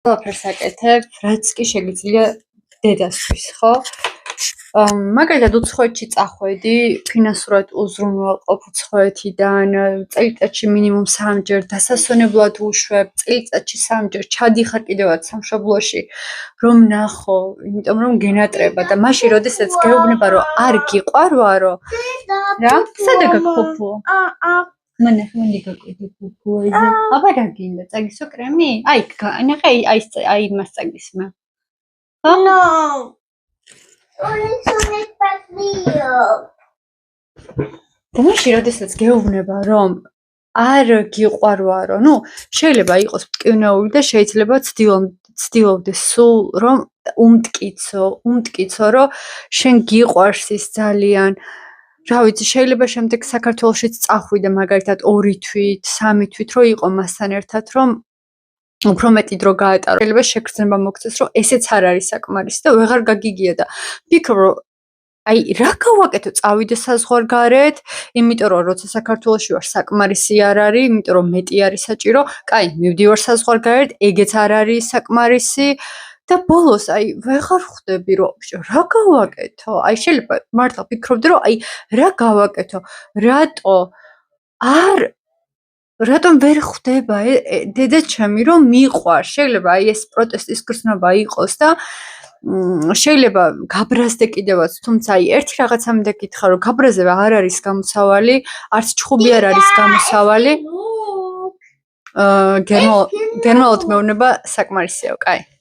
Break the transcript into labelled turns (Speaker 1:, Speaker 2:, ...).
Speaker 1: ყველაფერს აკეთებ, რაც კი შეგიძლია დედასთვის, ხო? მაგალითად უცხოეთში წახვედი, ფინანსურად უზრუნველყოფ უცხოეთიდან, წელიწადში მინიმუმ 3 ჯერ დასასვენებლად უშვებ, წელიწადში 3 ჯერ ჩადიხარ კიდევაც სამშობლოში, რომ ნახო, იმიტომ რომ გენატრება და მაშინ როდესაც გეუბნება რომ არ გიყვარვარო, რა? სადა გაქოფო? მანახმენი გაკვეთე ფუფუეზე. აბა რა გინდა? წაგისო კრემი? აი, ნახე, აი მას წაგისმა. ხო?
Speaker 2: No. Only patrio.
Speaker 1: და მაშინ როდესაც გეუბნება რომ არ გიყვარვარო, ნუ შეიძლება იყოს მტკივნეული და შეიძლება ცდილობდეს სულ რომ უმტკიცო, რომ შენ გიყვარს ის ძალიან. რა ვიცი, შეიძლება შემდეგ საქართველოშიც წახვიდე მაგალითად 2 თვით, 3 თვით რო იყო მასთან ერთად, რომ უფრო მეტი დრო გაატარო. შეიძლება შეგრძნება მოგცეს, რომ ესეც არ არის საკმარისი და ვეღარ გაგიგია და ფიქრობ, რომ აი რა გავაკეთო, წავიდე საზღვარგარეთ, იმიტომ რომ როცა საქართველოში ვარ, საკმარისი არ არის, იმიტომ რომ მეტი არის საჭირო. კაი, მივდივარ საზღვარგარეთ, ეგეც არ არის საკმარისი. და ბოლოს აი ვეღარ ხვდები რომ რა გავაკეთო? აი შეიძლება მართლა ფიქრობდი რომ აი რა გავაკეთო? რატომ ვერ ხვდება დედა ჩემი რომ მიყვარს? შეიძლება აი ეს პროტესტის გრძნობა იყოს და შეიძლება გაბრაზდე კიდევაც, თუმცა აი ერთი რაღაცა მინდა გითხრა რომ გაბრაზე არ არის გამოსავალი, არც ჩხუბი არ არის გამოსავალი. გერმალოთ მეუბნება საკმარისია, კაი.